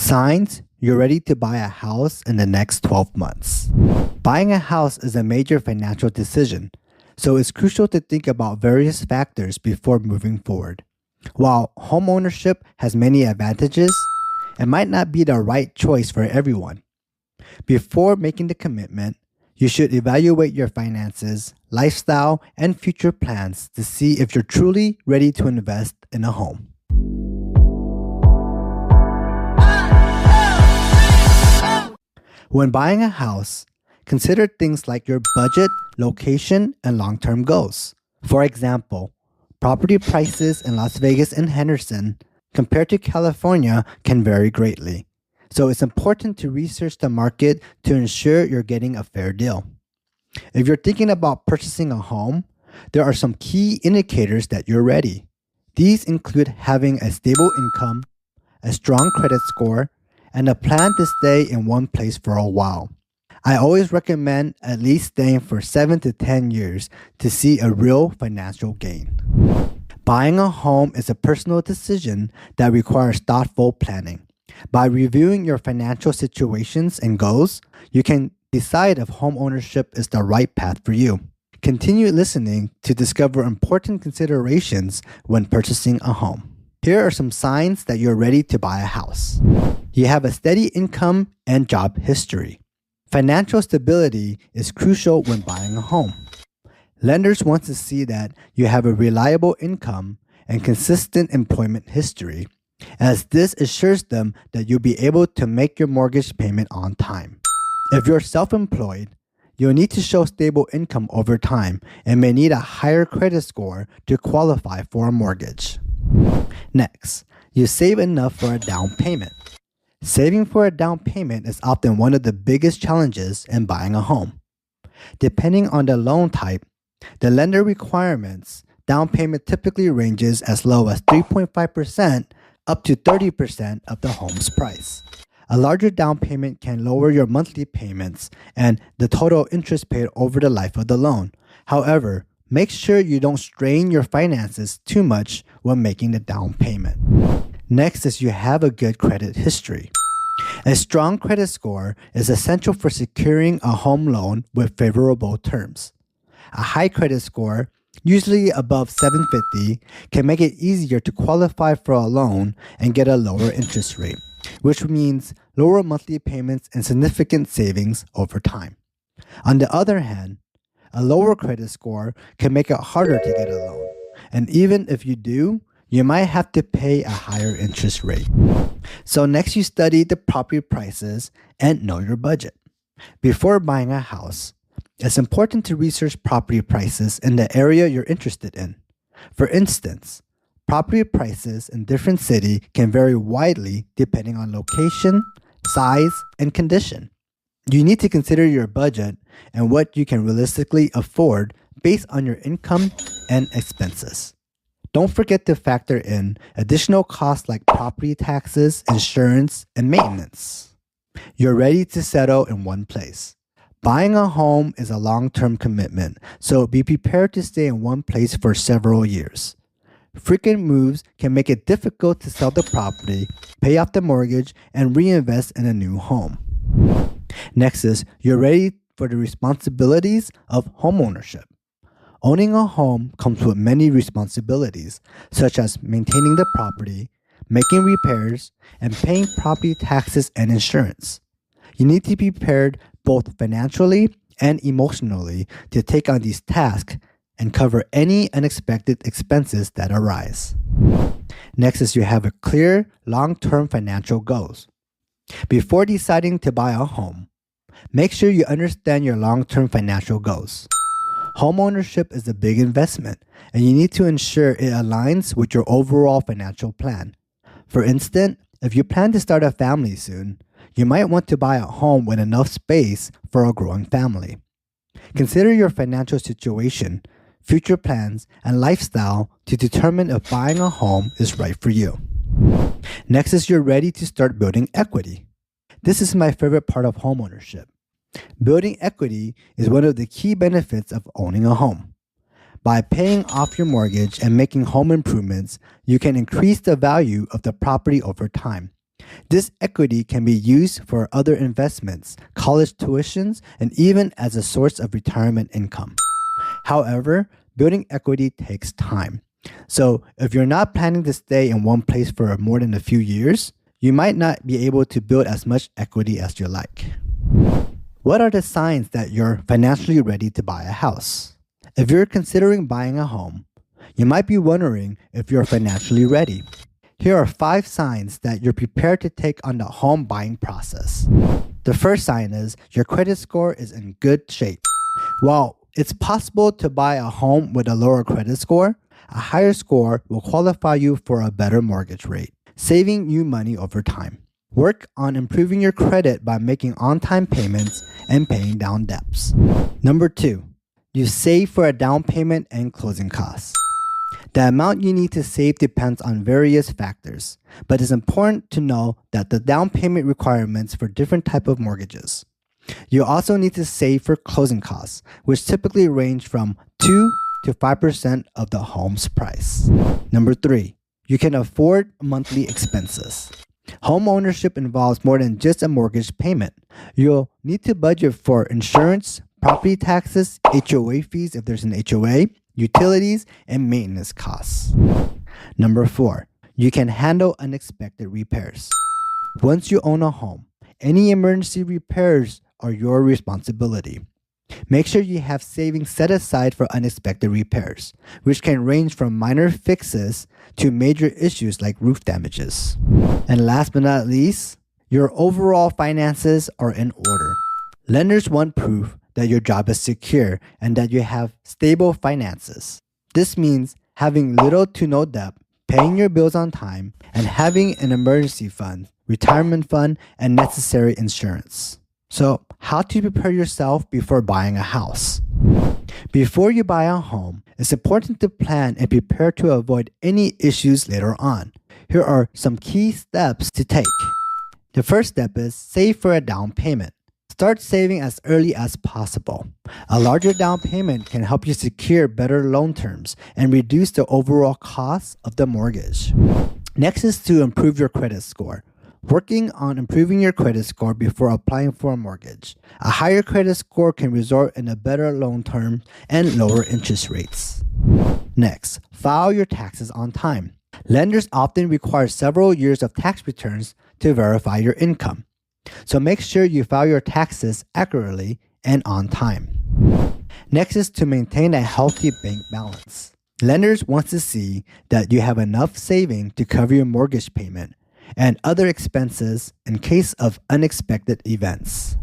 Signs you're ready to buy a house in the next 12 months. Buying a house is a major financial decision, so it's crucial to think about various factors before moving forward. While homeownership has many advantages, it might not be the right choice for everyone. Before making the commitment, you should evaluate your finances, lifestyle, and future plans to see if you're truly ready to invest in a home. When buying a house, consider things like your budget, location, and long-term goals. For example, property prices in Las Vegas and Henderson compared to California can vary greatly. So it's important to research the market to ensure you're getting a fair deal. If you're thinking about purchasing a home, there are some key indicators that you're ready. These include having a stable income, a strong credit score, and a plan to stay in one place for a while. I always recommend at least staying for 7 to 10 years to see a real financial gain. Buying a home is a personal decision that requires thoughtful planning. By reviewing your financial situations and goals, you can decide if homeownership is the right path for you. Continue listening to discover important considerations when purchasing a home. Here are some signs that you're ready to buy a house. You have a steady income and job history. Financial stability is crucial when buying a home. Lenders want to see that you have a reliable income and consistent employment history, as this assures them that you'll be able to make your mortgage payment on time. If you're self-employed, you'll need to show stable income over time and may need a higher credit score to qualify for a mortgage. Next, you save enough for a down payment. Saving for a down payment is often one of the biggest challenges in buying a home. Depending on the loan type, the lender requirements, down payment typically ranges as low as 3.5% up to 30% of the home's price. A larger down payment can lower your monthly payments and the total interest paid over the life of the loan. However, make sure you don't strain your finances too much when making the down payment. Next is you have a good credit history. A strong credit score is essential for securing a home loan with favorable terms. A high credit score, usually above 750, can make it easier to qualify for a loan and get a lower interest rate, which means lower monthly payments and significant savings over time. On the other hand, a lower credit score can make it harder to get a loan, and even if you do, you might have to pay a higher interest rate. So next, you study the property prices and know your budget. Before buying a house, it's important to research property prices in the area you're interested in. For instance, property prices in different cities can vary widely depending on location, size, and condition. You need to consider your budget and what you can realistically afford based on your income and expenses. Don't forget to factor in additional costs like property taxes, insurance, and maintenance. You're ready to settle in one place. Buying a home is a long-term commitment, so be prepared to stay in one place for several years. Frequent moves can make it difficult to sell the property, pay off the mortgage, and reinvest in a new home. Next is you're ready for the responsibilities of homeownership. Owning a home comes with many responsibilities, such as maintaining the property, making repairs, and paying property taxes and insurance. You need to be prepared both financially and emotionally to take on these tasks and cover any unexpected expenses that arise. Next is you have a clear long-term financial goals. Before deciding to buy a home, make sure you understand your long-term financial goals. Homeownership is a big investment, and you need to ensure it aligns with your overall financial plan. For instance, if you plan to start a family soon, you might want to buy a home with enough space for a growing family. Consider your financial situation, future plans, and lifestyle to determine if buying a home is right for you. Next is you're ready to start building equity. This is my favorite part of homeownership. Building equity is one of the key benefits of owning a home. By paying off your mortgage and making home improvements, you can increase the value of the property over time. This equity can be used for other investments, college tuitions, and even as a source of retirement income. However, building equity takes time. So, if you're not planning to stay in one place for more than a few years, you might not be able to build as much equity as you like. What are the signs that you're financially ready to buy a house? If you're considering buying a home, you might be wondering if you're financially ready. Here are 5 signs that you're prepared to take on the home buying process. The first sign is your credit score is in good shape. While it's possible to buy a home with a lower credit score, a higher score will qualify you for a better mortgage rate, saving you money over time. Work on improving your credit by making on-time payments and paying down debts. Number 2, you save for a down payment and closing costs. The amount you need to save depends on various factors, but it's important to know that the down payment requirements for different types of mortgages. You also need to save for closing costs, which typically range from 2 to 5% of the home's price. Number 3, you can afford monthly expenses. Home ownership involves more than just a mortgage payment. You'll need to budget for insurance, property taxes, HOA fees if there's an HOA, utilities, and maintenance costs. Number 4, you can handle unexpected repairs. Once you own a home, any emergency repairs are your responsibility. Make sure you have savings set aside for unexpected repairs, which can range from minor fixes to major issues like roof damages. And last but not least, your overall finances are in order. Lenders want proof that your job is secure and that you have stable finances. This means having little to no debt, paying your bills on time, and having an emergency fund, retirement fund, and necessary insurance. So, how to prepare yourself before buying a house? Before you buy a home, it's important to plan and prepare to avoid any issues later on. Here are some key steps to take. The first step is save for a down payment. Start saving as early as possible. A larger down payment can help you secure better loan terms and reduce the overall cost of the mortgage. Next is to improve your credit score. Working on improving your credit score before applying for a mortgage. A higher credit score can result in a better loan term and lower interest rates. Next, file your taxes on time. Lenders often require several years of tax returns to verify your income. So make sure you file your taxes accurately and on time. Next is to maintain a healthy bank balance. Lenders want to see that you have enough saving to cover your mortgage payment and other expenses in case of unexpected events.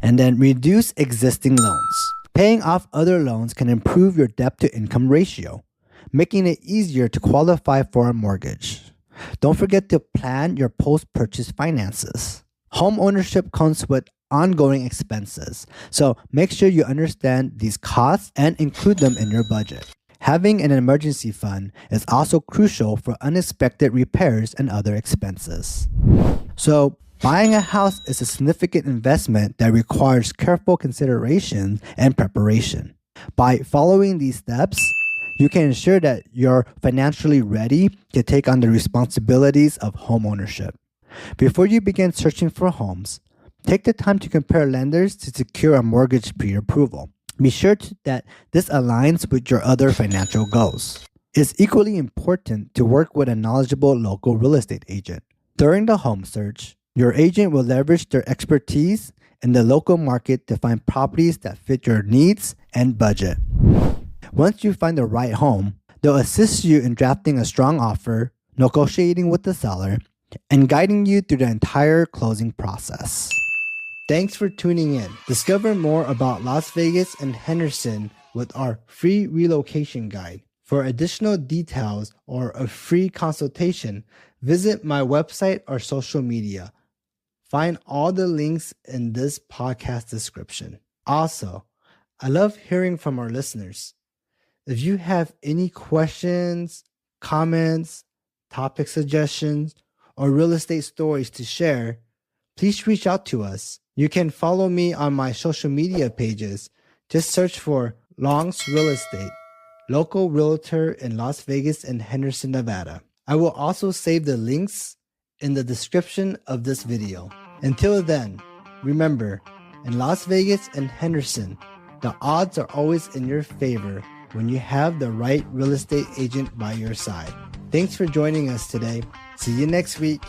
And then reduce existing loans. Paying off other loans can improve your debt-to-income ratio, making it easier to qualify for a mortgage. Don't forget to plan your post-purchase finances. Home ownership comes with ongoing expenses, so make sure you understand these costs and include them in your budget. Having an emergency fund is also crucial for unexpected repairs and other expenses. So, buying a house is a significant investment that requires careful consideration and preparation. By following these steps, you can ensure that you're financially ready to take on the responsibilities of homeownership. Before you begin searching for homes, take the time to compare lenders to secure a mortgage pre-approval. Be sure that this aligns with your other financial goals. It's equally important to work with a knowledgeable local real estate agent. During the home search, your agent will leverage their expertise in the local market to find properties that fit your needs and budget. Once you find the right home, they'll assist you in drafting a strong offer, negotiating with the seller, and guiding you through the entire closing process. Thanks for tuning in. Discover more about Las Vegas and Henderson with our free relocation guide. For additional details or a free consultation, visit my website or social media. Find all the links in this podcast description. Also, I love hearing from our listeners. If you have any questions, comments, topic suggestions, or real estate stories to share, please reach out to us. You can follow me on my social media pages. Just search for Long's Real Estate, local realtor in Las Vegas and Henderson, Nevada. I will also save the links in the description of this video. Until then, remember, in Las Vegas and Henderson, the odds are always in your favor when you have the right real estate agent by your side. Thanks for joining us today. See you next week.